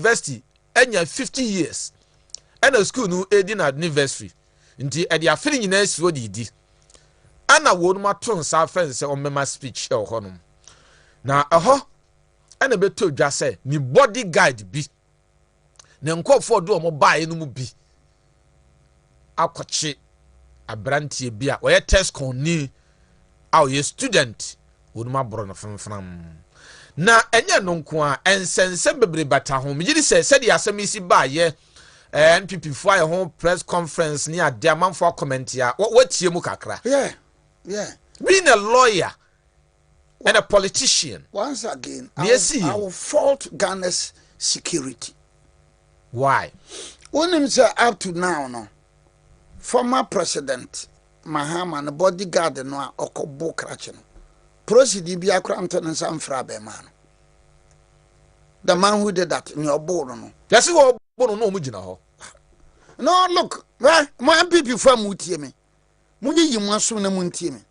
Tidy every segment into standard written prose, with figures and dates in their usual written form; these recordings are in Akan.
university enya 50 years and a school no edin anniversary nti e dia firi nyina siwo di ana wonu maton sa fence o mema speech e honom na eho ana beto dwa se ni bodyguard bi ne nkofo do mo baaye no mu bi akwache abrantie bi a oye test con ni a oye student wonu mabro no fenfenam na enye no nko a ensense bebre bata ho migiri se de asem isi baaye NPP for a home press conference near their man for comment ya what you mukakra. Yeah. Being a lawyer and a politician. Once again, I will fault Ghana's security. Why? When him say up to now, no. Former President Mahama and the bodyguard no okobo krachino. Proceed be a crampton and some frabe man. The man who did that in your board no. Yes, you no, look, right? My people from Mutieme. Muni yimasu na Muntieme.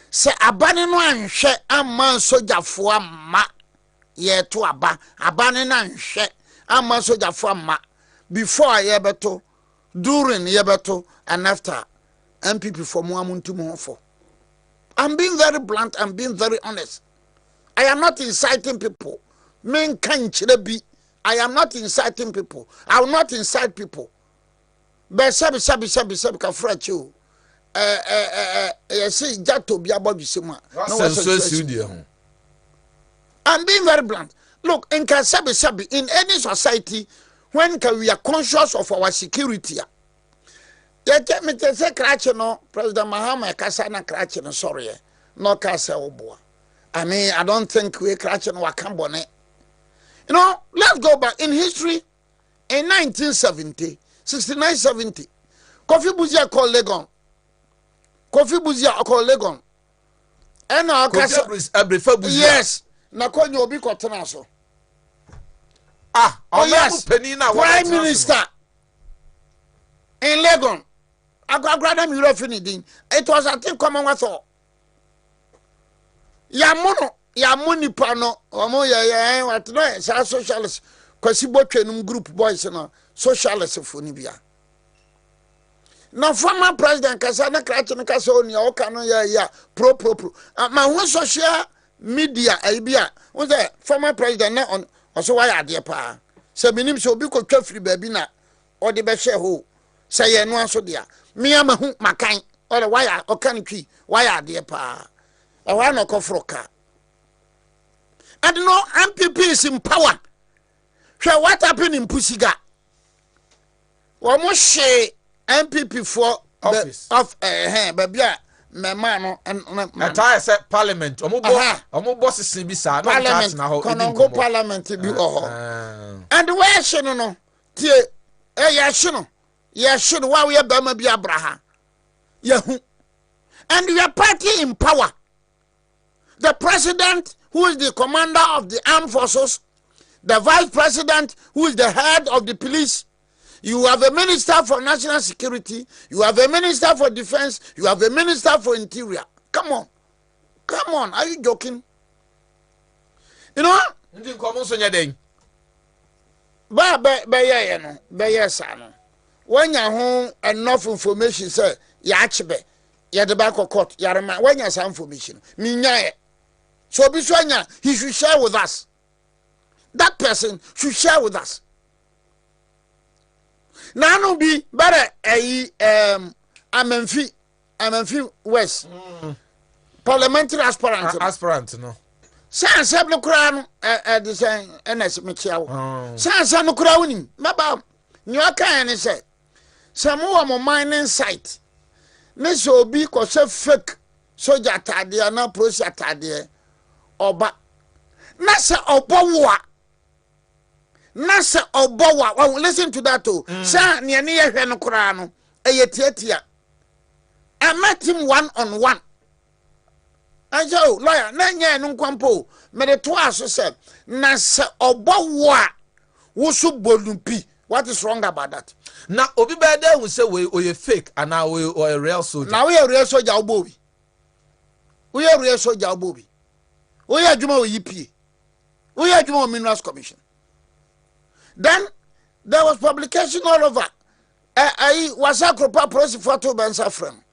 Se abane no anhwe amman soja fo amma ye to aba abane na anhwe amman soja fo amma before ye beto during ye beto and after MPP for mo amuntum ho fo. I'm being very blunt, I'm being very honest. I am not inciting people. Men kan chire bi. I am not inciting people. I will not incite people. But sabi ka fresh you. See jato bi abobi sema. I'm being very blunt. Look, in sabi in any society when we are conscious of our security. Ya me te say crash no President Mahama kasa na crash no sorry. No kasa oboa. I mean, I don't think we crash no wakambone. You know, let's go back in history. In 1970, 69-70, Kofi Buzia called Legon. And now, yes, Nakonyo Obi Kotenaso. Oh yes, Prime Minister in Legon. I got Gradam Eurofinidin. It was, I think, Commonwealth. Yamuni pano omo ya what no sa socialist kwasi botwenum group boys no socialist foni bia na former president kasa na krache na kasa oni o ka no ya pro ma won social media bia won say former president na on so why ade pa se minim se obi ko twafiri ba bi na o de be hye ho se ye no aso dia me amahu makan o de why o kan twi why ade pa e wa no kofroka. And no MPP is in power. So what happened in Pusiga? Almost say MPP for office of baby me man and I said parliament. Omo boss sibisa no chat na ho. Konongo parliament bi ho. And where she no tie ya shono. Ya shono wa we ba ma bi abraha. Yahu. And your party in power. The president, who is the commander of the armed forces, the vice president, who is the head of the police, you have a minister for national security, you have a minister for defense, you have a minister for interior. Come on, are you joking? You know? When you have enough information, say, yachbe, yadebako court, yarama, when you have some information, minyaye. So Biswanya, he should share with us. That person should share with us. Now no be better Amenfi West. Parliamentary aspirant no. San sablo kura the same NS Michiao. San no kura woni. Maba nyoka ene say. Samu mo mining site. Ne so bi ko se fake soldier atade na police atade. Oba nasa obowa listen to that too. Sa ne ne ye hwe no kura no eyetiatia I met him one-on-one. I say, oh, lawyer, nanya no kwampo. Me de to aso say, na se obowa wosu bolumpi. What is wrong about that? Now, obi bede who say we fake and now we or a real soldier. Now we a real soldier obobi. We a real soldier obobi. We are juma we yipi. We are juma minerals commission. Then there was publication all over. I was a cropa press photo bensa frame.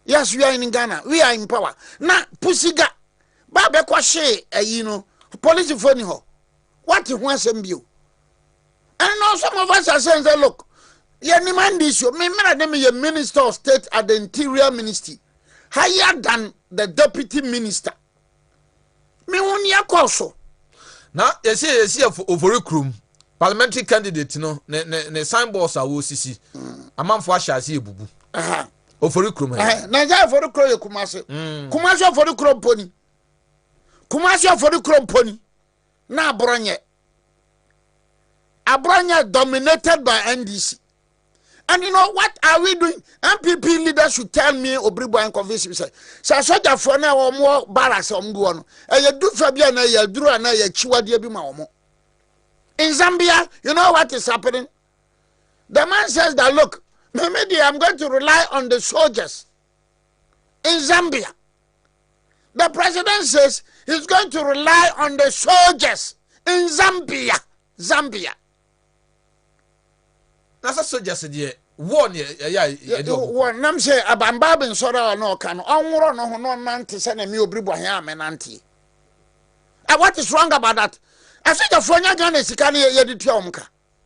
Yes, we are in Ghana. We are in power. Now, Pussiga, Babe Kwashe, police phone ho. What you want to be? And now some of us are saying, look, you demand this. You may be a minister of state at the Interior Ministry, higher than the deputy minister. Me won ya koso. Now, you see, over a crew. Parliamentary candidate, ne signboards are OCC. A man for Shazi Bubu. Aha. Ofori krum. Naija for the crow Kumasi. Kumasi for the crow pony. Kumasi for the crow pony. Na abronye. Abronye dominated by NDC. And you know what are we doing? MPP leaders should tell me Obribo and convince me say soldier for now or more barracks on go. And you do Fabian you drew and you chiwadi bima omo. In Zambia, you know what is happening? The man says that, look, maybe I'm going to rely on the soldiers in Zambia. The president says he's going to rely on the soldiers in Zambia. Zambia. That's a soldiers here. One, one, I'm saying, Abambab and Sora no can on no nanti send a new bribo here, menanti. And what is wrong about that? I think the Fronia Ghana is canny.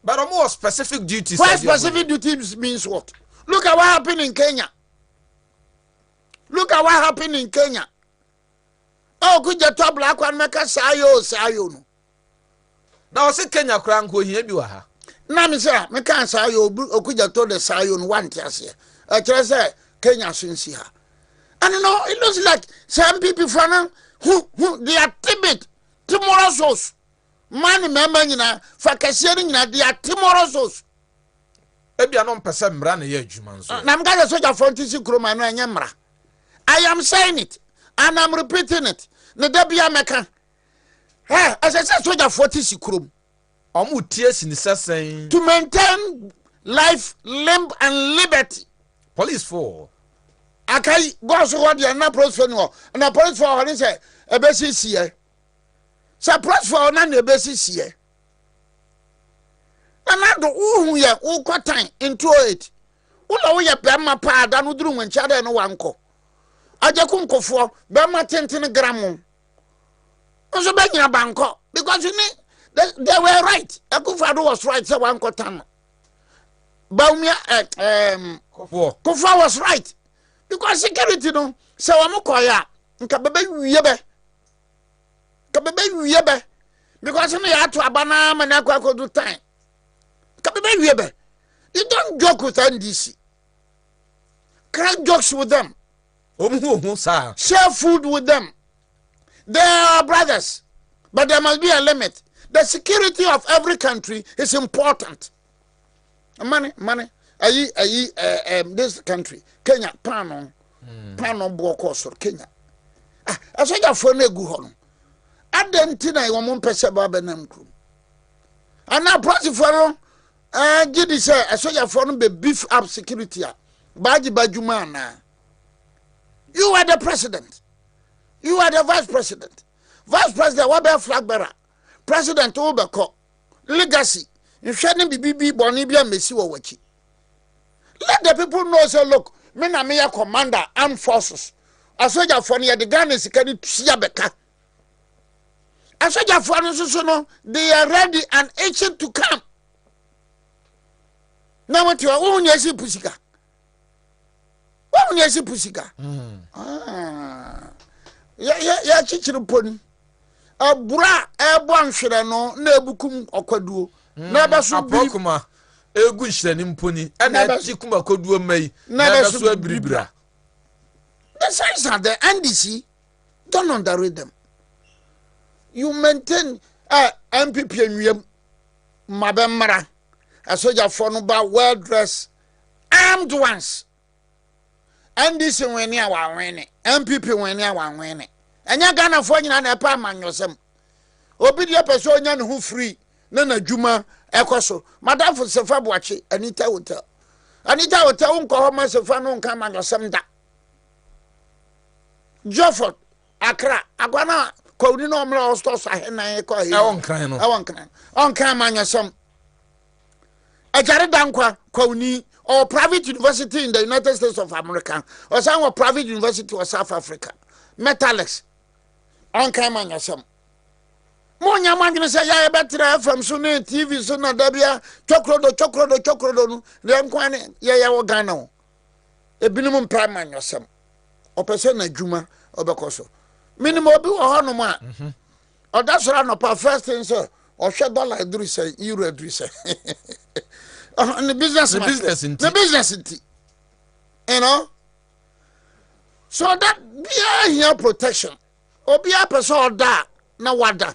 But a more specific duties. Why specific duties means what? Look at what happened in Kenya. Look at what happened in Kenya. Oh, could you top black one make a sayo no? Now, say Kenya crank who here you are. Now, Miss, me can't say you, or could you told the sayo one tias here? I just say Kenya since here. And you know, it looks like some people from who they are timid, timorous. Man, member, for cashiering they are timorous. Maybe I don't perceive Brand ye, Jumans. I'm going to search for TC Kroma and Yamra. I am saying it, and I'm repeating it. The Debia Mecca. As I said, soldier 40 Sikrum. Omu tears in the saying To maintain life, limb, and liberty. Police for. Okay, go so what you are not prosperous and a police for what is a basis here. Surprise for none the basis here. And I do ya all time into it. Ula we ya Bama pa than would room when Chada and Wanko. Ajakunko for Bama 10 gram. Also, Benya Banco because you need they were right. Akufado was right, so Wanko Tan. Baumia Kofa was right because security no so Amukoya Kababe Yebe. Kababe because you had to abana manako do time. Kababe you don't joke with NDC. Crack jokes with them. Share food with them. They are brothers, but there must be a limit. The security of every country is important. Money. This country, Kenya, Pano Boko, Kenya. I said your phone go home. I didn't think I want to say about them. And now, Prosper, Giddy say, I saw your phone be beef up security. Baji Bajumana. You are the president. You are the vice president. Vice president, what about flag bearer? President Obeko. Legacy. You shouldn't be Bonibia Messi or Wachi. Let the people know, say, look, me na me a commander, armed forces. I saw your phone here, the Ghana is carried to Siabeka. I said, your friends, they are ready and anxious to come. Now, what you are own, yes, Pussica. Oh, yes, Pussica. Yeah, chicken pony. A bra, a one should I know, Nebukum or Quadu. Never so Brokuma, a good shenning pony, and never Chikuma could do may, never so a bribra. The signs are the NDC. Don't underrate them. You maintain MPP and Mabemara, a soldier for no well dressed, armed ones. And this is when you are winning, MPP when you are winning. And you're gonna find an apartment yourself. Obidia person who free, Nana Juma, Ecoso, Madame for Safabuachi, Anita Hotel. Anita Hotel, Uncle Homer Safano, come and your son. Jofford, Accra, Agwana. kwawni no omra hosto sahenan ko ahe won kan no won kan manyasam ajare dankwa kwawni or private university in the United States of America or some private university of South Africa metallics on kan manyasam monya mangene say ya betra FM so na TV so na dabia chokrodo no dem kwane ya wo Ghana o ebinum prime manyasam opese na djuma obekoso minimum obi wo hono ma odasora no pa first thing so o hwe dollar eduru say euro eduru say the business you know so that be here protection obi a person da na wada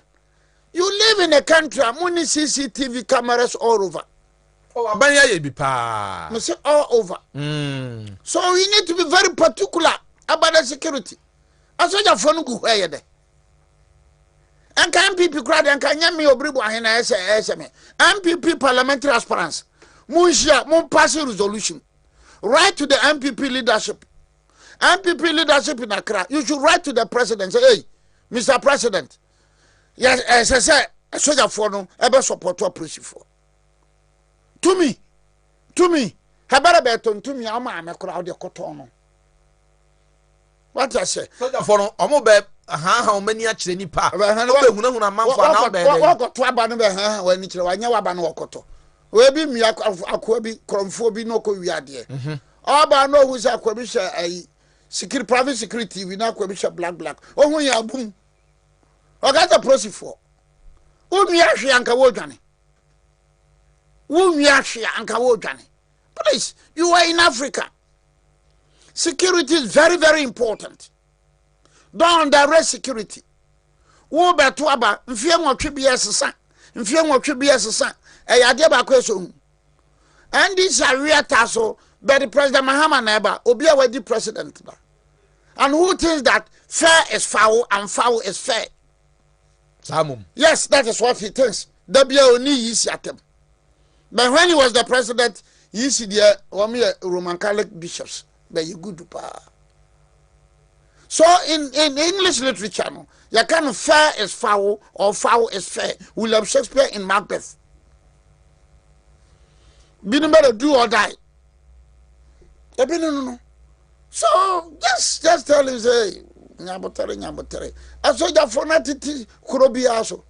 you live in a country among CCTV cameras all over. Oh, abanya ye bi pa. Me say all over. So we need to be very particular about the security. Asoja phone go where there. And can MPP crowd and can yami obribo ahena ese me. MPP parliamentary aspirants. Munshia mun pass resolution. Write to the MPP leadership. MPP leadership in Accra. You should write to the president. Say, hey, Mr. President. Yes, as I said, a soldier for no ever support or push for. To me, Habarabeton to me, I'm a crowd of cotton. What I say, soldier for no, Omobe, how many actually ni pa? What got to Abanaba when it's a Yaban Wakoto? We be me aquabi, Cromphobie, no co yadie. Abano who's a quabisha a secret private security, we now quabisha black. Oh, we are boom. I got a process for. Umiashi and Kawojani. Please, you are in Africa. Security is very, very important. Don't underrate security. Wo betwaba, mfie nwotwe bia sesa. Adeba kweso. And this area taso, but the President Mahama neba, obi a wedi president ba. And who thinks that fair is foul and foul is fair? Samum. Yes, that is what he thinks. Dabia oni yisi atem. But when he was the president, you see the Roman Catholic bishops, but you good to power. So in English literature, you can fair is foul or foul is fair. William Shakespeare in Macbeth. Be better do or die. No. So just tell him say nyabotere. Aso ja fonatiti kurobiaso.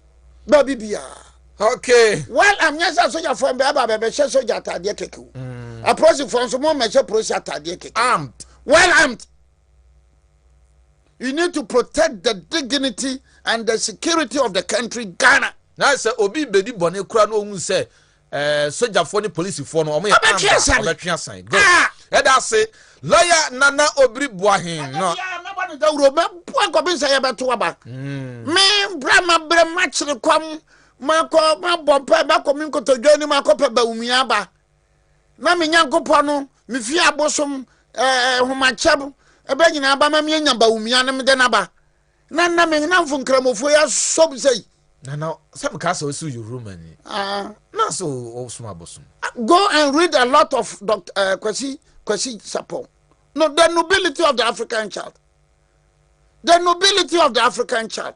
Baby bia. Okay. Well, I'm just a soldier from Baba, soldier Tadiaku. A process from some more measure process Tadiak. Armed. Well armed. You need to protect the dignity and the security of the country, Ghana. Now, sir, Obi Bedi Bonnie Crano who say, soldier for the police for no more. Sign. Go. And I say, lawyer Nana Obri Boahin. No. Me, Brahma Bramach come. Mako bompa bako minko to join mako pe ba umiaba na me nyankopɔ no me fi abosom homachab e ba nyina ba ma me nya ba umia ne me de na ba na me na mfu nkramofo ya sob sei na some cast also you Romani na so osum abosom. Go and read a lot of Dr. Kwesi Sapon. No, the nobility of the African child.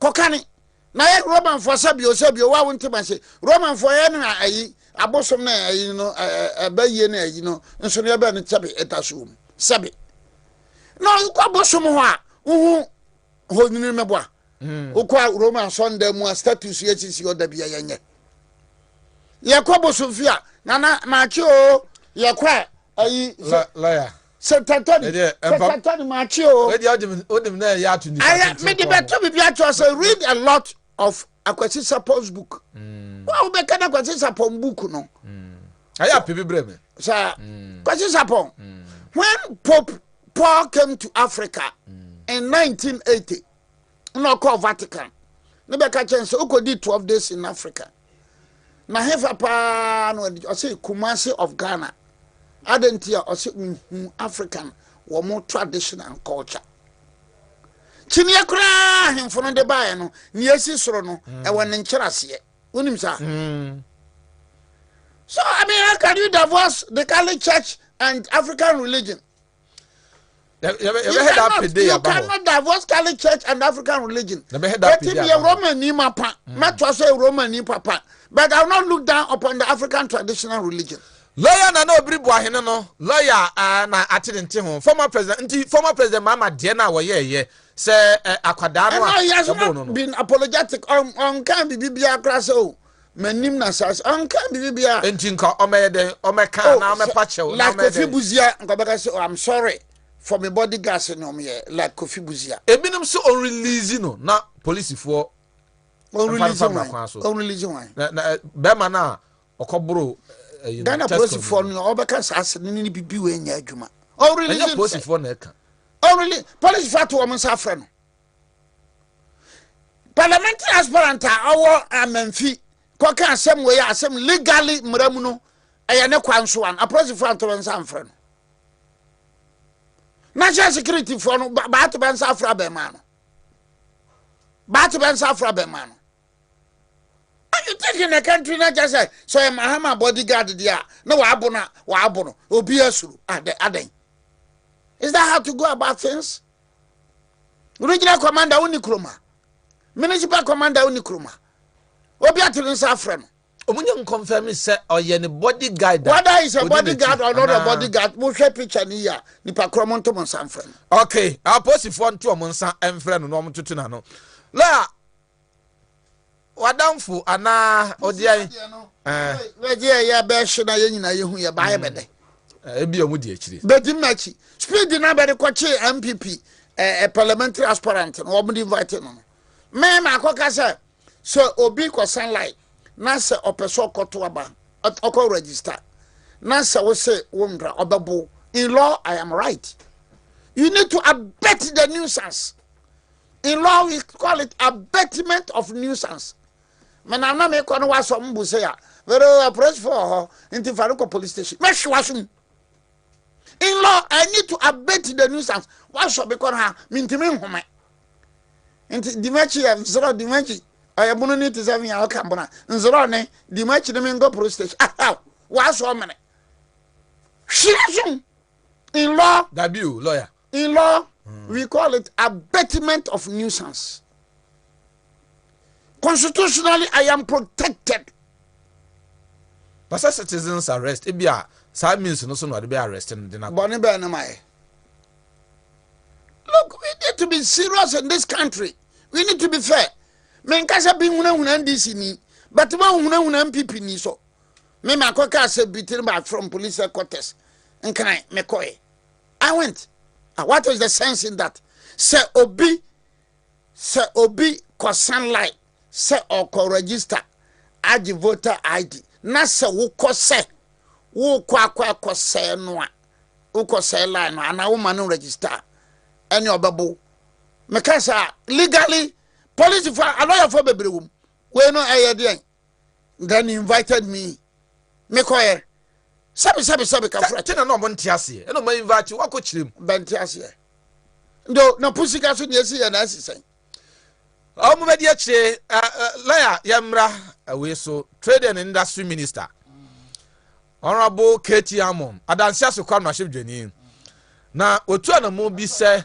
Kokani na ye Roman for sabio wa wonte man say Roman for ye na ayi abosom na ayi no abaye na ayi no nso ne ba ne tabe etasum sabe no ko abosom ho a hu ho nyini mebo a ukwa Roman Sunday mu status ye sisi oda bia yenye ye ko abosom fi a na ma chi o ye kwa ayi lawyer Satani machi o odim na ya to ni me de beto bi a say read a lot of Akwesi Sapon's book. Wa be kana Akwesi Sapon book no. Aya pebi breme. Sir, Akwesi Sapon. When Pope Paul came to Africa in 1980, no call Vatican. No be ka chance ukodi 12 days in Africa. Na hefa pa no say Kumasi of Ghana. Adentia or African or more tradition and culture. Chinia cry him for the buy no, Niesi Sorono, and one in Cherasia. Unim sa. So I mean, how can you divorce the Catholic Church and African religion? You cannot divorce Catholic Church and African religion. Let him be a Roman ni papa. Metro say Roman ni papa. But I will not look down upon the African traditional religion. Lawyer na no bribu ahene no. Lawyer na atidenti ho. Former president Mahama de na wo ye say akwada no he has not been apologetic on can be bibia kra say o manim na sas on can be bibia enti nka omeyede omeka na omepa chew na Kofi Buzia nka beka say I'm sorry for my bodyguards no me like Kofi Buzia ebinim so on release no na police for on release one na be man na okobro Ghana police for no obeka sas ni bibi we nya adwuma on release police for na eka really police for to woman safra no parliamentary aspirant our amamfi koka asem we asem legally mramu no eye ne kwanso an police for to woman safra no national security for no ba to ban safra be man no ba to ban safra be man no you take in the country not just say so Mahama bodyguard dia na wa abono obi asuru aden. Is that how to go about things? Regional commander Unikroma. Municipal commander Unikroma. Obiatu Safran. Omunye confirm say oyene bodyguard. Whether is a bodyguard or not a bodyguard, we share picture niya ni pa kromonto mon Sanfran. Okay, our post if one to monsa emfriend no mtutu na no. La wadamfu ana odiai we je ya be hye na ye nyina ye hu ye ba ye bede. Ebi omudi akire. Bedi machi. Speed na be kwachi MPP a parliamentary aspirant no omudi invite no. Me ma akoka say so obi ko sunlight na se opeso koto aba okọ register. Na se wo say wondra obebo. In law I am right. You need to abet the nuisance. In law we call it abatement of nuisance. Mena na me ko no waso mbu say ya. Very approach for into Faruko police station. Me hwasum. In law, I need to abet the nuisance. Why should be called her? Mintimi home. Into Dimachi and Zero Dimachi. I am going to say, I can't bona. Zerone, Dimachi, the Mingo police station. Ah, what's so many? In law, W lawyer. In law, we call it abatement of nuisance. Constitutionally, I am protected. But citizens arrest. So means no one will be arrested. Look, we need to be serious in this country. We need to be fair. Men kasa bi huna NDC ni, but ma huna MPP ni so. Me makoka se bitin back from police headquarters. Nkan me koy. I went. What is the sense in that? Say obi ko sunlight, say or ko register agi voter ID. Na se wo ko se wo kwa say no a wo ko say line no ana wo man register any obebo mekasa legally police for lawyer for bebrewum we no ayede then he invited me koye sabi ka fra tina no mo ntiase e no ma invite wa ko chirem bentiase ndo na pusika so ne esi ya na asisen omo be dia chire lawyer yamra we so trade and industry minister Honorable Katie Amon, Adansia so kwam na ship dwani. Na otu na mo bi se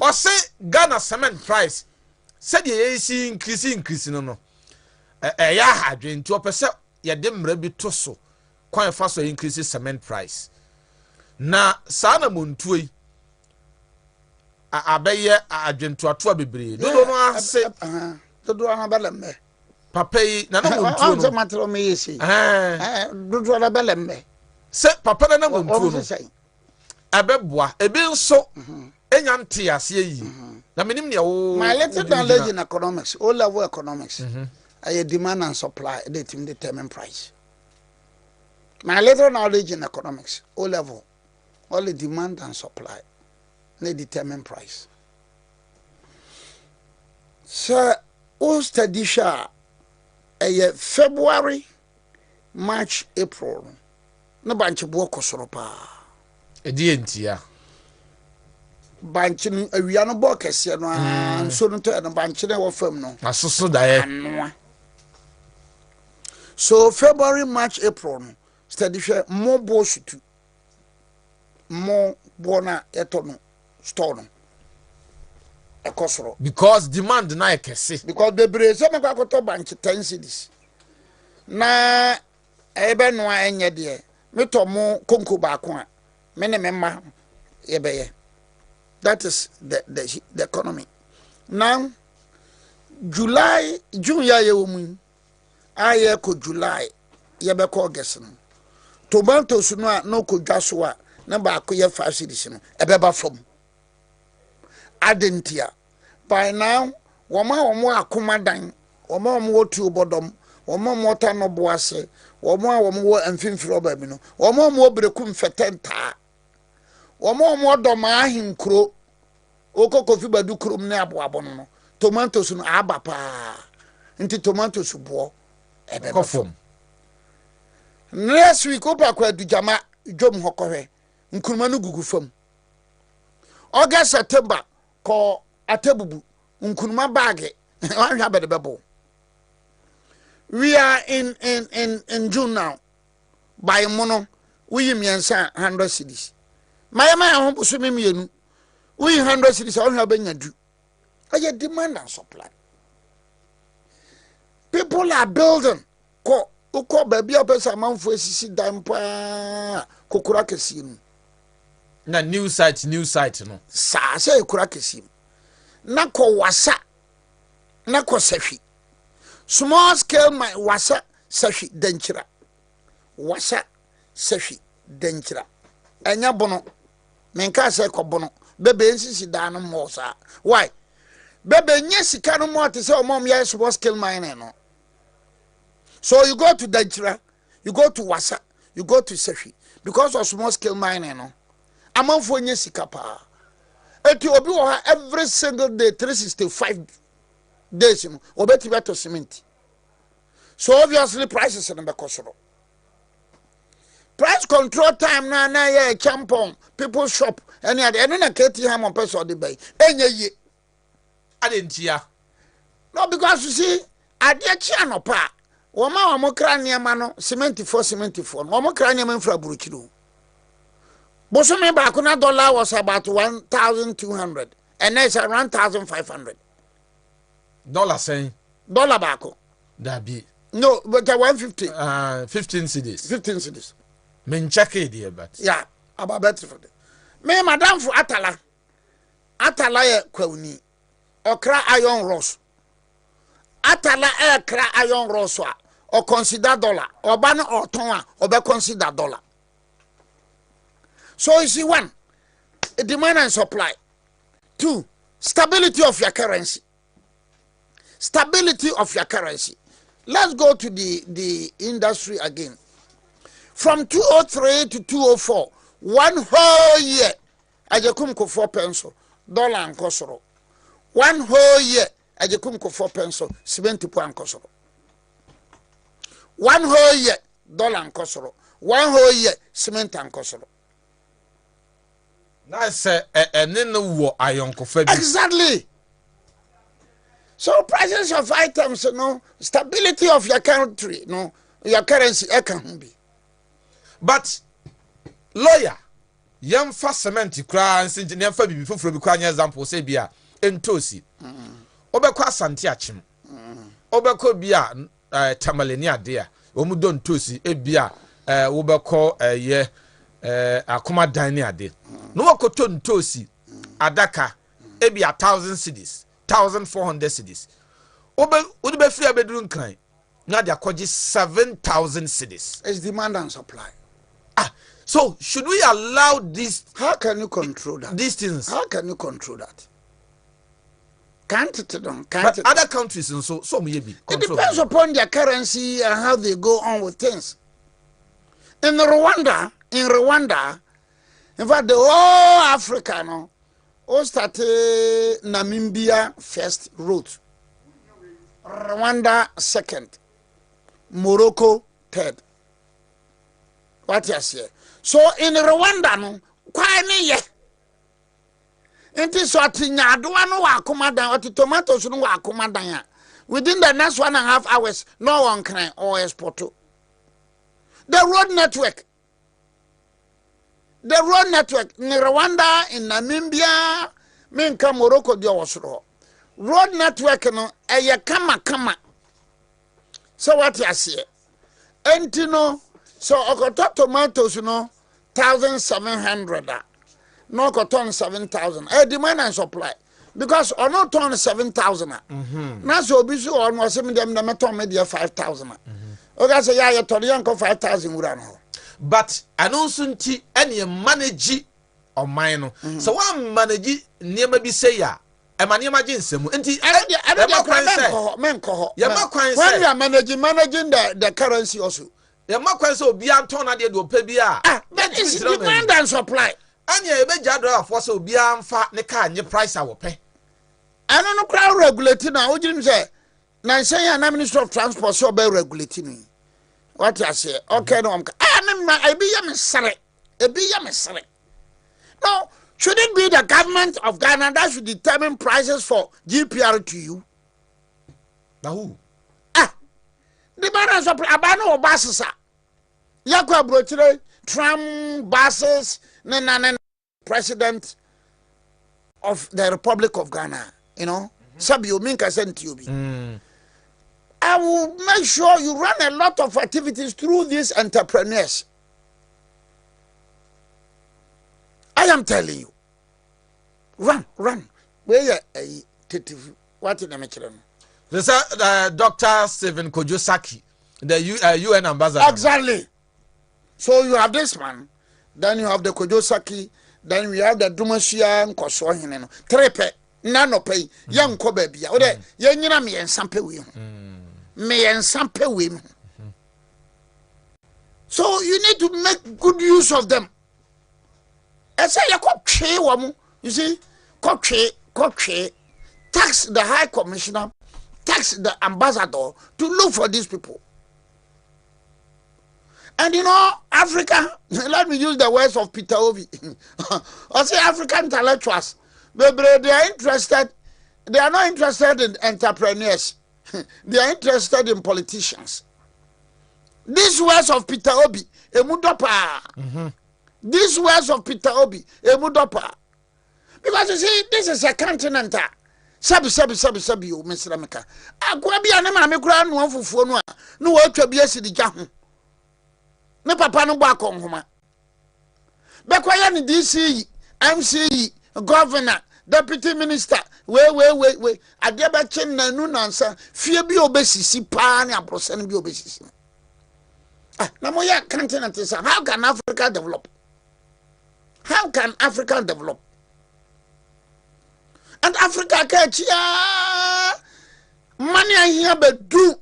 o se Ghana cement price said ye see increase no. Ya hadwen to opese ye de mra bi to so kwan fa so increase cement price. Na sa na montuoi abeye adwen to ato bebre. Dodo no ase dodo na balembe. Papa yi na na montuo no. Matro me yesi. Dodo na balembe. Se papa na montuo no. Abeboa ebi nso enya nte ase yi. Na menim ne wo my little knowledge in economics, all level economics. I demand and supply they determine price. My little knowledge in economics, all level, only demand and supply they determine price. So all study February, March, April. No bunch of work soropa. Edientia. Banchin a Riano Bocas, and so to a banchin or firm no. Asoso dae. So February, March, April, study share more bullshit. more bona etono store no ekosoro because demand na ekese because bebre se me kwakoto bank 10 cedis na ebe no enye de me to mo konko ba ko a me ne me ma yebeye. That is the economy. Now July June ya ye womu aye ko July ye be ko August no tomatoes no ko dwaso a na ba ko ye 5 cedis no ebe ba from adentia by now womo akoma dan womo wotu bodom womo mota no boase womo wo amfimfiri oba bi no womo brekum fetenta womo doma ahinkro okokofi badu krom ne aboabo no tomatoes no aba pa nti tomatoes bo ebe ba from next week opa kwa dujama dwom hokohwe nkuruma no gugu fam August September ko atebubu nkunuma bag wanhwa bede bebo. We are in June now. By mono we miensa 100 cedis. My ho busumi mienu. We 100 cedis wanhwa benya du. Aye demand and supply. People are building. Ko uko baby opesa manfo esisi dan pa kokura kesi nu. Na new site no Sa se ekura kesi na ko wasa na ko safi small scale my wasa safi denchira wasa safi denchira enya bono menka se ko bono bebe nsisi dan no mo sa why bebe nya sika no mo te se o mom ya small scale mine no. So you go to denchira, you go to wasa, you go to safi because of small scale mining no amanfo nya sika pa eti obi wo ha every single day 365 days no obeti beto cement. So obviously prices no be kosoro. Price control time na ye champon people shop any ade eno na keti ham on person de bay enye ye adentia no because you see ade chia no pa wo ma wo kra niam no cement for no wo kra niam infra buruchiru. Bosome baako na dollar was about 1,200 and now it's around 1,500. Dollar saying Dollar baako. That be No, but 150. 15 cedis. 15 cedis. Men check it here, but yeah, about better for them. Me madam for Atala. Atala ye kwuni. Okra iron ross. Atala e kra iron ross wa. Or consider dollar. Or ban or ton or be consider dollar. So you see, one, demand and supply. Two, stability of your currency. Stability of your currency. Let's go to the industry again. From 203 to 204, 1 whole year, ajekum ko 4 pencil, dollar and kosoro. 1 whole year, ajekum ko 4 pencil, 70 po and kosoro. 1 whole year, dollar and kosoro. 1 whole year, cement and kosoro. That's exactly. So prices of items, stability of your country, your currency, can be. But lawyer, young fast cement cry and send near Fabi before from the example, say bia entosi. Obeko Santiachim. Obeko bia tamalenia dear. Omudon tosi, ebia, obeko ye akoma dania de. No koton tosi adaka ebi 1,000 cedis 1,400 cedis obe be free abedun kan na dia koji 7,000 cedis. It's demand and supply. So should we allow this? How can you control that? These things. How can you control that? Can't it? But other countries and so maybe it depends upon their currency and how they go on with things. In Rwanda, in fact, the whole Africa, all started Namibia first route, Rwanda second, Morocco third. What you say? So in Rwanda, kwani ye. Inti so atinyadwa no wa komadan, ati tomatoes no wa komadan ya. Within the next 1.5 hours, no one can or export. The road network. the road network in Rwanda, in Namibia, Minka Morocco, the Osro. Road network, no, kama. So what you see? Entino, so okoto tomatoes, 1,700. No cotton 7,000. Demand and supply. Because on no ton 7,000. Now so busy on was them the ton media 5,000. Okay, so yeah, you told you 5,000. But I don't see any manage or mine. So one manage near maybe say ya. A man imagine some. And I don't when you are managing the currency also. Your mark so beyond ton at the Pebia. That is demand and supply. And you may jadra for so beyond fat the car and your price I will pay. I don't know crowd regulating now. What you say? Now say I'm Minister of Transport so by regulating. What you say? Okay, no, I be a sorry. No, should it be the government of Ghana that should determine prices for GPR to you? Now who? The man has abano buses. Yakwa brochire tram buses. President of the Republic of Ghana, Sabio Minka sent to you. I will make sure you run a lot of activities through these entrepreneurs. I am telling you. Run. Where you what in the metro? This Dr. Stephen Kojosaki, the UN ambassador. Exactly. So you have this man, then you have the Kojosaki, then we have the Dumasia and Kosohin. Trepe, nano pay, young Kobebia, or the Yanina me and Sampe Wim. Me and Sampe Wim. So you need to make good use of them. I say, you see, tax the High Commissioner, tax the ambassador to look for these people. And Africa, let me use the words of Peter Obi. I say African intellectuals, they are interested, they are not interested in entrepreneurs. They are interested in politicians. These words of Peter Obi, emudopa. These words of Peter Obi, emudopa. Because you see, this is a continent. Sabi, you, Mr. Ameka. Akwabi anema amekura no afufuo no a, no watwa bi asidi gya ho. Ne papa no gba konhoma. Bekwaya ni DC, MC, governor, deputy minister, we. Ade ba chen na nu nansa, fie bi obesisi pa ne abrose bi obesisi. Na moya continent is how can Africa develop? How can Africa develop? And Africa catch money I hear but do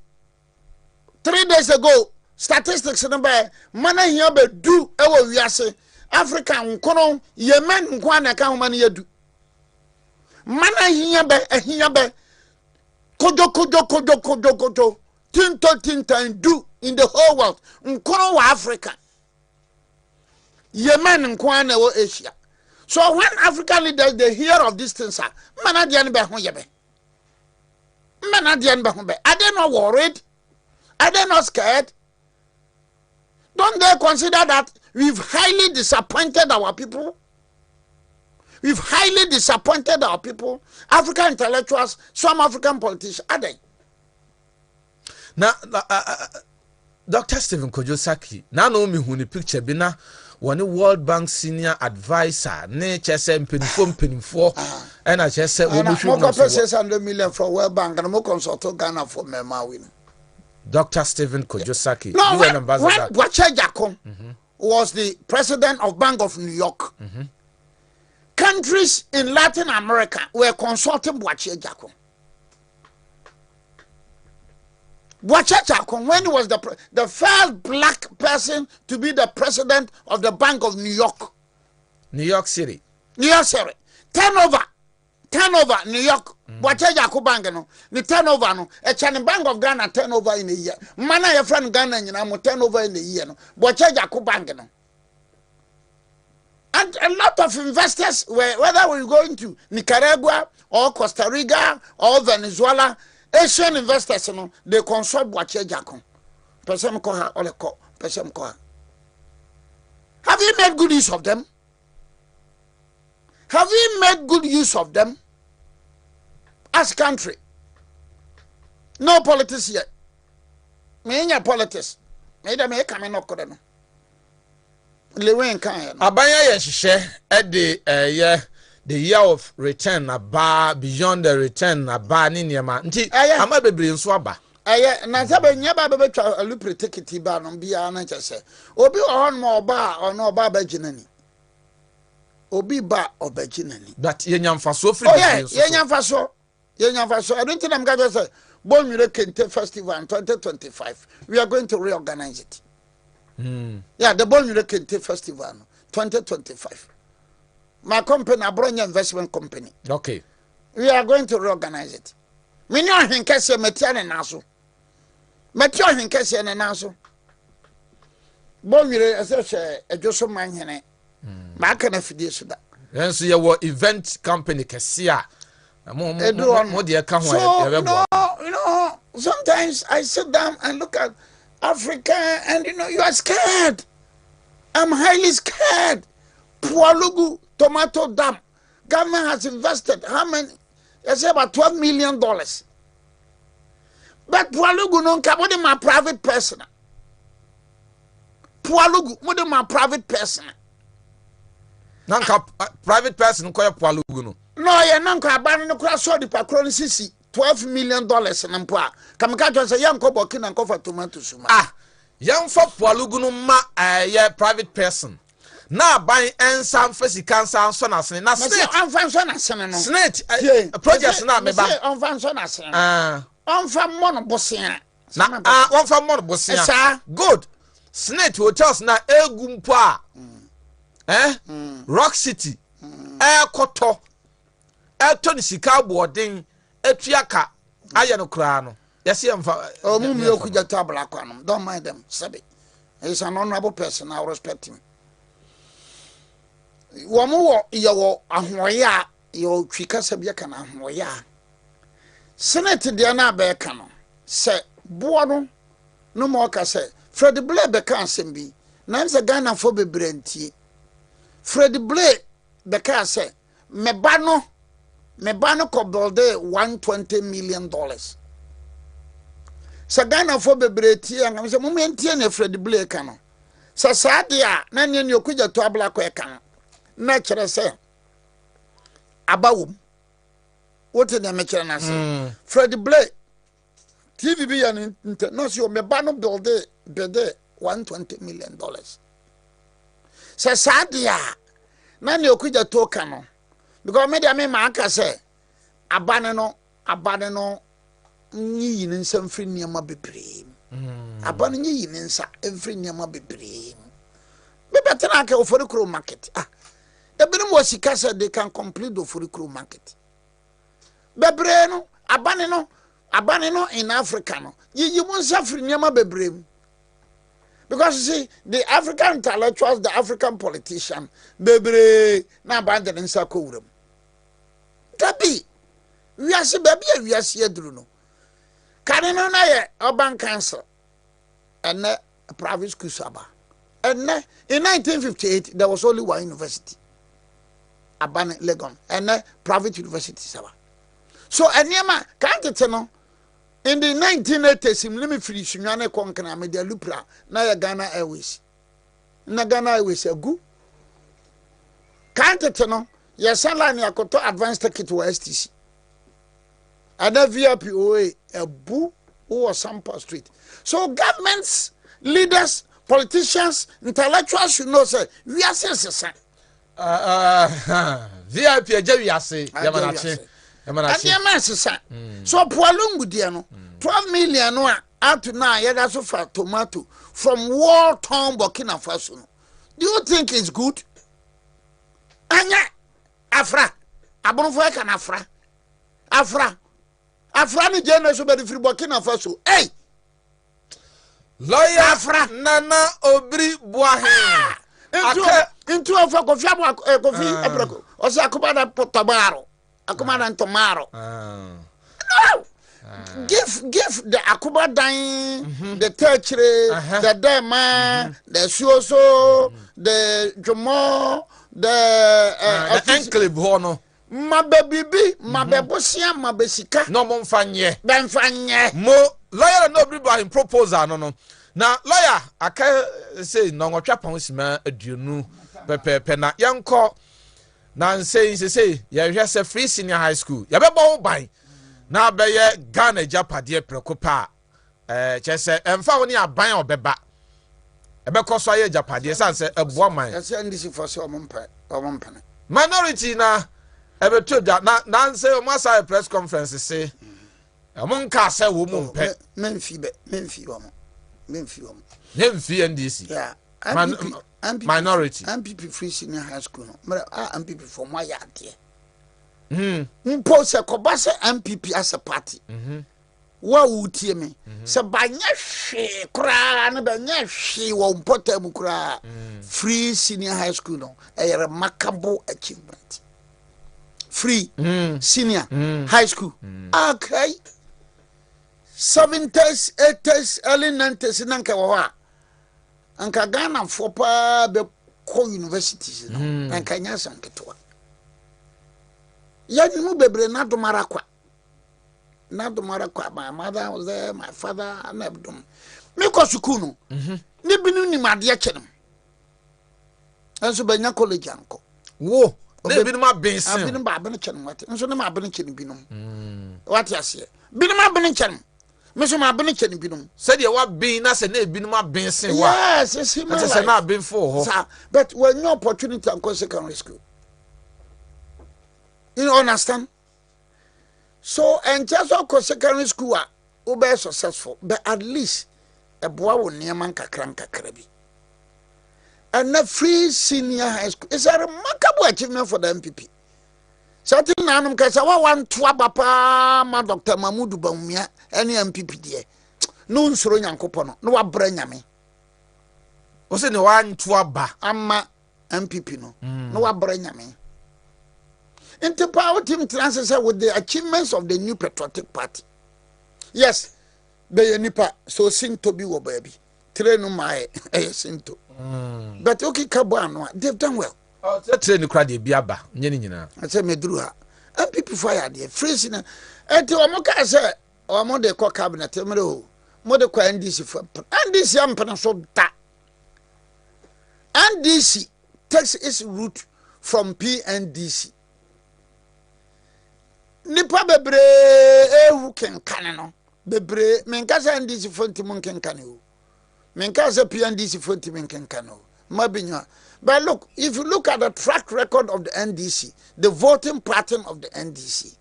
3 days ago statistics number money here but do we are say Africa nkono Yemen nkwana ka money you do money here be kodo tinto do in the whole world nkono wa Africa Yemen nkwana wo Asia. So when African leaders they hear of these things, are they not worried? Are they not scared? Don't they consider that we've highly disappointed our people? We've highly disappointed our people, African intellectuals, some African politicians, are they? Now, Dr. Stephen Kojosaki, now know me who the picture be now. One World Bank senior advisor, nature said penny and I just said, we should 600 million from World Bank and more consult Ghana for Mema. Dr. Stephen Kojosaki, when Boache Jackson was the president of Bank of New York, countries in Latin America were consulting Boache Jackson. When he was the first black person to be the president of the Bank of New York. New York City. Turnover, New York. Boache Bank no. The turnover no. A China Bank of Ghana turnover in a year. Mana your friend Ghana you turnover in a year no. Boache Bank no. And a lot of investors were whether we're going to Nicaragua or Costa Rica or Venezuela. Asian investors, they consult Boache Jackson. Person call her or person call her. Have you made good use of them? Have we made good use of them as a country? No politics yet. Me in your politics. Me da me come no kodo. Lewen kan. Abanya ye hihye at the year of return aba beyond the return aba ni niema. Nti ama bebre nso aba. Na sabe nya ba betwa alupre ticket ba no bia na chese. Obi on mo oba ono oba ba ginani. Obi ba obaginani. But yenyamfaso free business. Oh yeah, yenyamfaso. I don't think I'm going to say Bonmire Kente Festival in 2025. We are going to reorganize it. Yeah, the Bonmire Kente Festival 2025. My company, abronye investment company. Okay. We are going to reorganize it. Me no hinkese metiane naso. Metio hinkese ne naso. Bonmire ase ejoso manhene. Maka na fidie so da. Yenso ye wo event company kese a mo de ka ho you know, sometimes I sit down and look at Africa and you are scared. I'm highly scared. Pualugu tomato dam. Government has invested how many? I say about $12 million. But Pualugu no kabodi my private person. Pualugu mo my private person. Nanka private person ko Pualugu no. No, ye nanka abane no kura so di pakro sisi $12 million na mpo a. Kamika to say yanko boki na nkofa tomato suma. Yamfa Pualugu no ma ye private person. Na ban ensam fasika nsan so na sene na state anfa so na sene no. State project na me ba. Anfa so na sene. Anfa mono bosia. Na anfa mono bosia. Good. State hotels na egu mpo a. Rock City koto Tony sika boarding etuaka aye no kra no yesi emfa mummy okuja tabla kwano don't mind them sabi he's an honorable person I respect him wo yawo ahoya yo twika sabia kana ahoya senate dia na be ka no se bo no mo ka se Fred Blay be ka asem na nse Ghana fo bebrantie Fred Blay the car say me bano ko build $120 million. So Ghana for bebreti and say momenti na Fred Blay kano. So sadia na nyen yokuja to abla ko kan. Na kire say abawum. What na me kire na say Fred Blay TVB and no so me bano build $120 million. Se sadia na ne okuja toka no because media me ma aka se abane no nyi ni nsam fri niam bebre abane nyi ni nsa every niam bebre be better na ka ofori market ebinu mo sika se they can complete the ofori market bebre no abane no in Africa no yi mo nsa fri niam bebre. Because you see, the African intellectuals, the African politicians, baby, na abandon in Sakurum. Tabi, we are see baby, we are see Druno. Canino na urban council, and a private school saba. And in 1958, there was only one university, Aban Legon, and a private university saba. So, and Yama can't tell no. In the 1980s, let free Sunyane Konkana Media Lupra, na Ghana Airways. Na Ghana Airways a good. Can't it no? Yes, Salani Akoto advanced ticket to STC. And a VIP OA, a boo or Sampa Street. So governments, leaders, politicians, intellectuals should know say we are citizens. VIP Javiase, Yamanache. And the man so Pualungu diano 12 million no out to now yeah so far tomato from war-torn Burkina Faso. Do you think it's good? Anya Afra abonfo can Afra ni jeno so be free Burkina Faso. Hey, lawyer Afra Nana Obri Boahe into a Kofi Abrako or say Akubada Potabaro. Akumana tomorrow. No. give the Akuba Dine, the Techre, the Dema, the Suoso, the Jomo, the Ankle Bono. Ma baby, ma bebosia, ma besika. No mon fanye. Ben fanye. Mo lawyer no everybody proposal no. Na lawyer aka say no ngotwa pon sima aduonu pepepe na yanko na say ye hwe se free senior high school. Ye bebo ban. Na beye Ghana Japade prekopa chese emfa woni aban obeba. Ebe koso aye Japade sanse eboa man. Ese ndisi for so omompa. Minority na ebe to that na say o masa press conference say amon ka say wo mu mpe memfi NDC yeah minority MPP free senior high school no MPP for my yard mpo se kobase MPP as a party wa wutie me se banya hwe kura na banya hwe wo mpotam kura free senior high school no a remarkable achievement. Free senior high school. Okay. 70s, 80s, early 90s nanka wawa. Anka Ghana for pa be ko universities no. Anka nya sanketwa. Yani mu bebre na do marakwa. My mother was there, my father and everything. Me ko sukuu no. Ni binu ni made akyem. Enso banya college anko. Wo na binu ma bensin. Binu ba benu kyem wate. Enso na ma benu kyem binum. Wate ase. Binu ma benu kyem. Me so ma benu kyem binum. Said ye wa bin na se na binu ma bensin wa. Yes, it's him. Say na bin for ho. But when your opportunity and secondary school. You understand? So and just of secondary school will be successful, but at least a boy will near man kakra bi. And the free senior high school is a remarkable achievement for the MPP. Certain nanum kasawa one twabapa ma Dr. Mahmoud Bawumia any MPP there. No nsoro nyankopɔ no wa bra nyame. O se ne one twaba ama MPP no wa bra nyame. Into power team transfer with the achievements of the new patriotic party. Yes, be nipa so sinto bi wo baby. Train no my sinto. But okay kabano, they've done well. Oh, that train the crowd be aba. Nyina. I say me drew her. And people fire there. Freezing. And to Amoka say, or more de co cabinet, more de qua NDC for NDC am so that. NDC takes its route from PNDC. Nipa bebre ewu kenkane no bebre menkasa NDC fonti mun kenkane o menkasa PNDC fonti mun kenkane o mabinwa. But look, if you look at the track record of the NDC, the voting pattern of the NDC,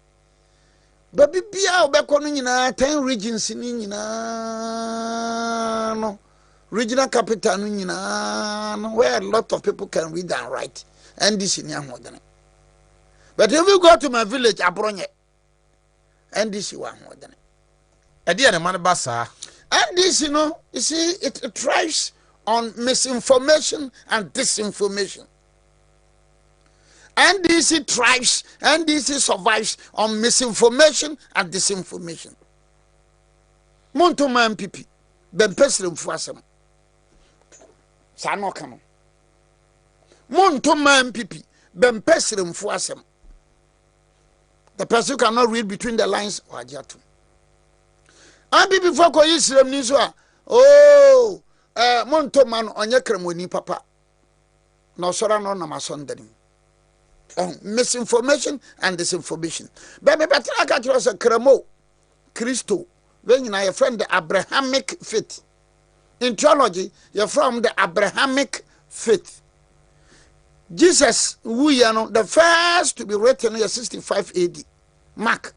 baby bia obeko no nyina 10 regions ni nyina no regional capital no nyina no where a lot of people can read and write. NDC ni ahodene. But if you go to my village, abronye, NDC one more than it. Edi ene man basa. NDC, no, you see, it thrives on misinformation and disinformation. NDC thrives, NDC survives on misinformation and disinformation. Montoma MPP, ben president fuasem. Sa no kamo. Montoma MPP, ben president fuasem. The person cannot read between the lines or ajatu. And before ko Israel ni so oh monto man onye kremoni papa. No sora no na masondani. Misinformation and disinformation. Baby better aka kiro se kremo Christo. When you friend the Abrahamic faith. In theology, you're from the Abrahamic faith. Jesus, we are the first to be written in 65 AD. Mark.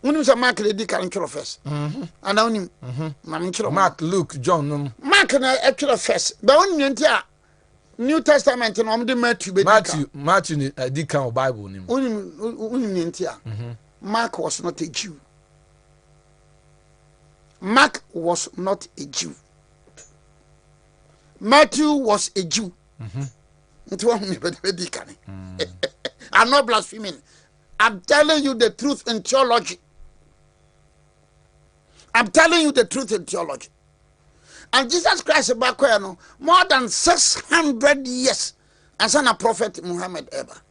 When you Mark, lady can first. And only Mark, Luke, John. Mark and actual first. But when you New Testament and the Matthew, the Bible. Mark was not a Jew. Mark was not a Jew. Matthew was a Jew. I'm not blaspheming. I'm telling you the truth in theology. I'm telling you the truth in theology. And Jesus Christ back no more than 600 years as a prophet Muhammad ever.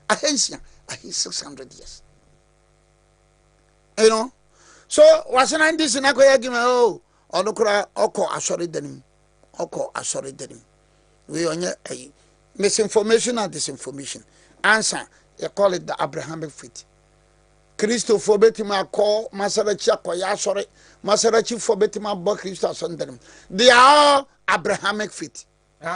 I hate 600 years. You know? So wasn't this in a way oh Onokura oko asori denim. Oko asori denim. We on misinformation and disinformation. Answer, you call it the Abrahamic faith. Christopher Betima call Masarachi Akoya sorry, Masarachi for Betima Bo Christo Sundarim. They are all Abrahamic faith.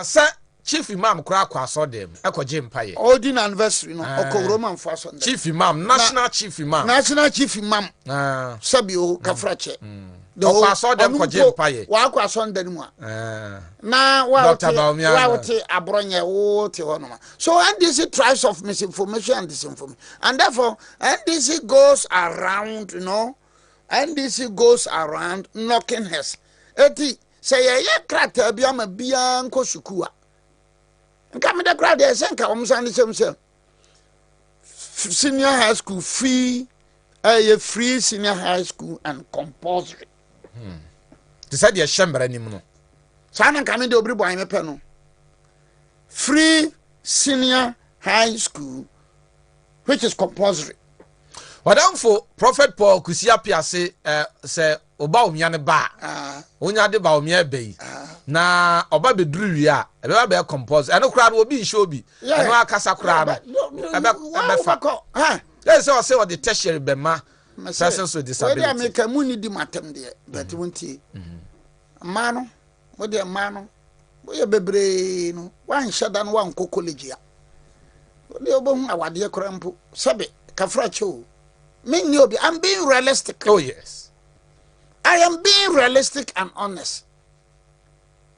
Sir, Chief Imam Krakwa saw them. Eko Jim Paye. Oldin anniversary, no, Oko Roman for Sunday. Chief Imam, National Chief Imam. National Chief Imam. Sabio Kafrache. The whole saw them for Jim Paye. Wakwa Sunday. Now, well, abronye, so NDC tries of misinformation and disinformation. And therefore, NDC goes around, you know, NDC goes around knocking heads. Eti, say, yeah, crater, biama, bianco sukua. And come in the crowd, they say, senior high school free, free senior high school and compulsory. Decide your chamber anymore. Sana coming to Obri Boy Peno. Free senior high school, which is compulsory. What for Prophet Paul Kusia Piase say Oba Umiane Ba. Unya de Ba Umia Bay. Na Oba be drew ya, a be compulsory. And no crowd will be shobi. And no Casa crowd. Let's all say what the tertiary Bema. Persons with disability. Whether I make a money di matem there, but won't he? Mano, what dear mano, we are bebre, no, one shut down one cocolegia. The obon, our dear crampo, Sabe, Cafracho. I'm being realistic. Oh, yes. I am being realistic and honest.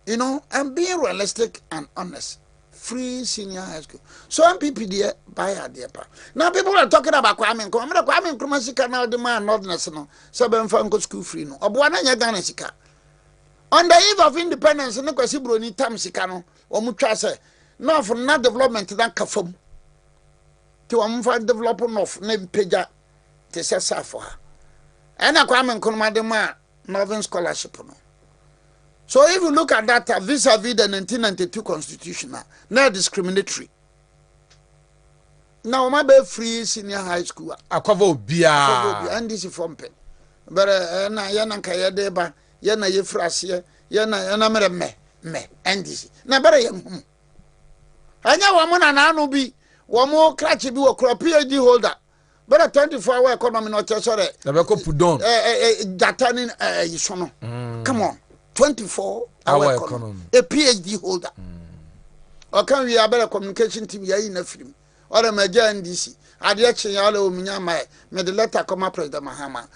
You know, I'm being realistic and honest. Free senior high school. So I'm people there, buy a dear pa. Now people are talking about Kwame Nkrumah. Kwame Nkrumah sika now the man not national. Seven franco school free no. Obuana nyagana sika. On the eve of independence, no kwasi broni tam sika no. Omutwa say no for not development than kafom. To amfa develop enough na peja te sesa for her. And Kwame Nkrumah the man Northern scholarship no. So if you look at that vis-a-vis the 1992 constitution, now discriminatory. Now my be free senior high school. A cover bia and this is from pen. But na yana kaya deba yana ye frasie yana me and this. Na better yam. Anya wamuna na anu bi wamo clutch bi wo PhD holder. Better 24-hour economy no chesore. Na be ko pudon. Jatanin yisono. Come on. 24-hour economy. A PhD holder. Or can we have a communication team here in a film? Or a major NDC. I'd actually made the letter come up President Mahama.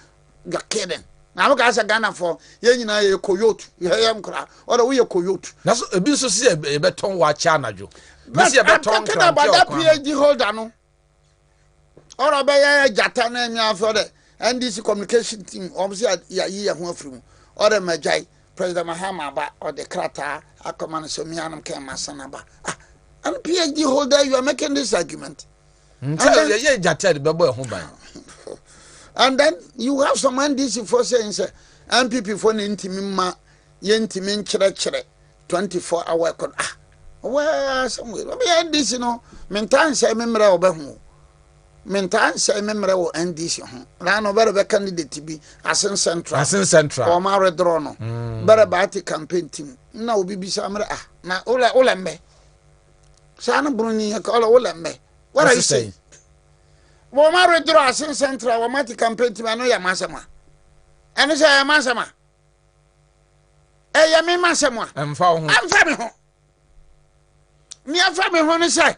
You're kidding. Now, guys are Ghana for a coyote. You hear him cry. Or we a coyote. That's a business a beton watch channel. I'm talking about that PhD holder. No. Or a bay Jatan and for the NDC communication team. Obviously, yeah, from or a major. President Mahama ba or the krata akomane so mianam ke masana ba and PhD holder you are making this argument and then you have someone this for saying say MPP for ntimi ma ye ntimi nkyere 24-hour con well somewhere be this you know mentan say memre obehu mentan say memre wo NDC ho na no better be candidate bi Asin Central or ma draw no better party campaign team na obi bisa amre na ola mbe sa na bruni ka ola mbe what are you saying wo ma draw Asin Central or party campaign team no ya masama eno say ya masama ya me masama amfa me ho mi afa me ho ne say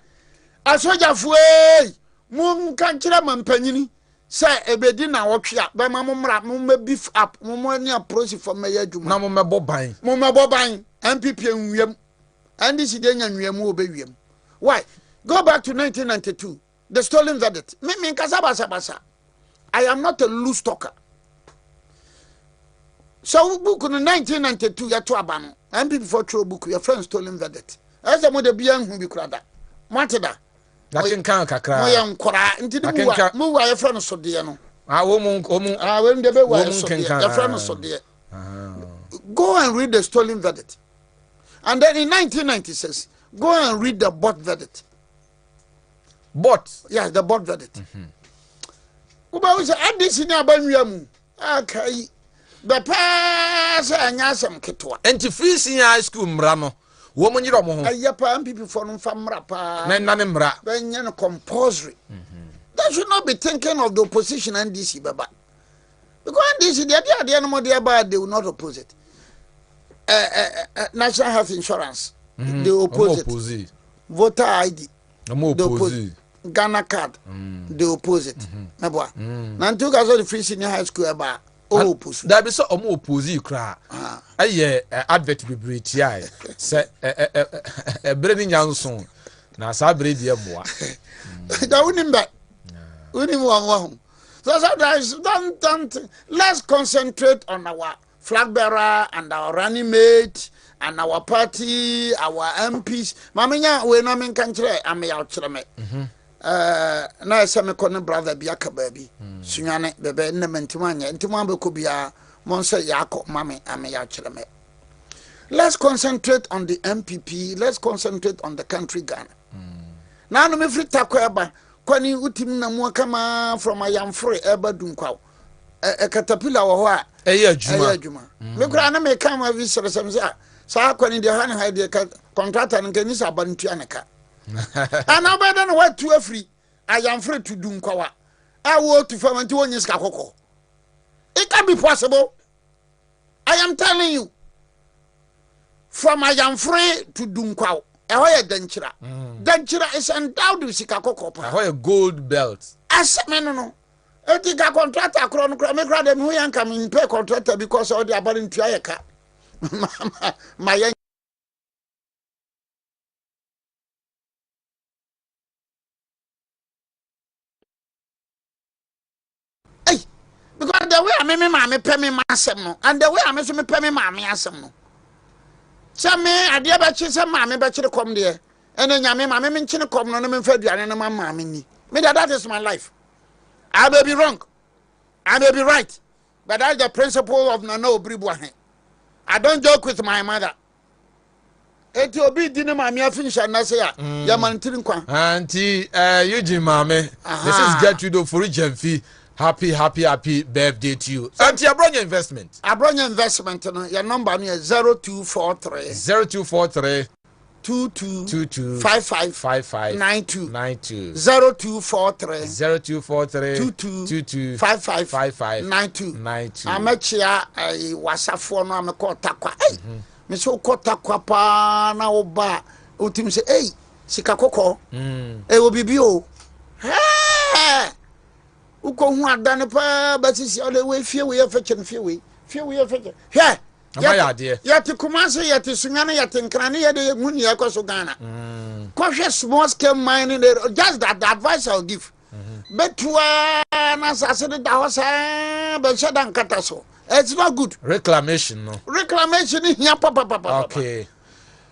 asoja fuei mum kan kira mampanyini say ebedi na wotwe a be ma momra mum beef up mum ani approach for me adwuma na mum mebo ban MPP enwiem and this dey nya nwiem obewiem why go back to 1992 the stolen verdict me kasabasa I am not a loose talker so book in 1992 ya to abano MPP for throw book your friend stolen verdict as the mother bia hu bi kurada mateda Nakin kan kakra. Mo yan kora ntini mu wa ye fra no so de no. Woman, when the friend so there. Go and read the stolen verdict. And then in 1996, go and read the bot verdict. Bot? Yes, the bot verdict. Uba say I this in abanwiamu. Okay. The pass anyasam ketwa. Enti free senior high school mra no. Wo mo nyiro mo ho. Ayapa people for no famra pa. Na mra. Ben yan compulsory. They should not be thinking of the opposition and DC baba. Because DC they are no more there, they will not oppose it. National health insurance, they oppose it. Voter ID, they oppose it. Ghana card, they oppose it. Now, two guys on the free senior high school about oppose. That be so oppose you cry. Advert be breach. Yeah, say Brennan Johnson. Now, Sabri dear boy. That wouldn't back. So sometimes don't let's concentrate on our flag bearer and our running mate and our party, our MPs. Mamanya we no men kan kire am ya kire me. Na ese me kono brother biaka baby. Sunyane bebe na mentimanya ntima be ko bia mon say yakọ mame am ya kire me. Let's concentrate on the MPP, let's concentrate on the country Ghana. Na no me free takweba kwani utim na mu kama from ayamfre eba dunkwaw caterpillar wo ho a adwuma me kura na me kan ma vi sere sem sa kwani de han ha de contractor nka ni sa bantu anaka ana beda na watu afri ayamfre to dunkwaw a wo to fam anti wonyi ska kokko. It can be possible. I am telling you, from ayamfre to dunkwaw ahoye danchira. Danchira is endowed with sikakoko. Ahoye gold belt. Asemeno no. Eti ka contractor akro no kra me kra dem hu yanka me pay contractor because all the abari ntua yeka. My Hey, because the way I me pay me masem no, and the way I me so me pay me mama asem no. Some me adia ba chi se mama ba chi kom de. Ene nyame mama me nchi kom no me fa duane no mama ni. Me that is my life. I may be wrong. I may be right. But that's the principle of Nana Obribwahe. I don't joke with my mother. It will be dinner, my finish and I say, Yaman Tinkwa. Auntie, Eugene Mame, this is Gertrude for Gemfi. Happy birthday to you. Auntie, abronye investment. Abronye investment, your number is 0243 0243 22 55 92 0243 22 55 92. Amechia wasafo no ameko takwa. Me so ko takwa pa na oba otim se sika kokko obibi o uko hu adane pa batisi ole we fie we feche fie we feche he yati kumase yati sunyane yati nkrane yade muni yakoso Ghana kohwe small scale mining just that the advice I'll give betua na sase de da hosa be shedan kata so it's not good. Reclamation here papa. Okay.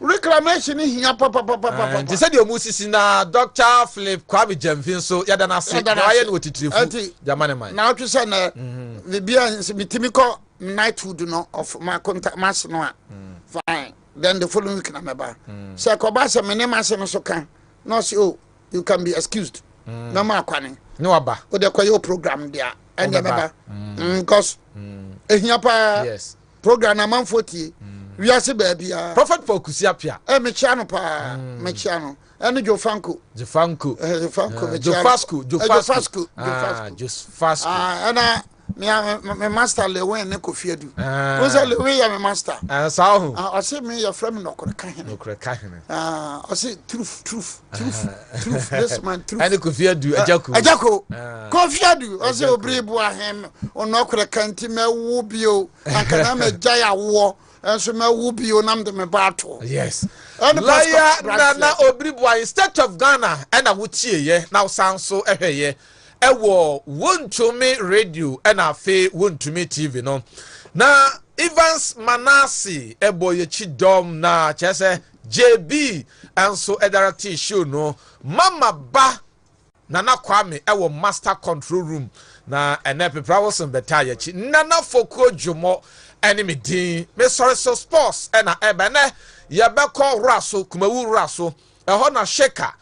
Reclamation here papa. They said your musisi na Dr. Philip Kwabi Jemfin so yada na se na ye no titirifu jamane man. Na to say na the bia mitimi ko knighthood no of my contact mass no fine. Then the following week na meba. Say ko ba se me ne mass no so kan. No say you can be excused. No ma kwani. No aba. O de ko your program there. And meba. Because yes. Program na man 40. We are se baby Prophet focus apia. Me chiano pa, me chiano. Eno Jofasco. Ana me master le wen ne Kofi Adu. Wo say le we ya me master. Sao. O say me your friend no kore kan hene. O say truth. This man truth. Ene Kofi Adu Ajako. Kofi Adu o say obribu ahem o no kore kan ti me wo bio. Anka me jaya wo. So me wo bio nam de me battle. Yes. Lawyer Nana Obribwa State of Ghana and a wutie ye now sound so ye ewo wontumi radio and a fe wontumi TV no na Evans Manasi ebo ye chidom na chese JB and so a director show no mama ba Nana Kwame ewo master control room na ene pepra wosen beta yachi Nana Foko Jomo enemy din me sorry so sports ena ebene ye be call raso kumawu raso eho na sheka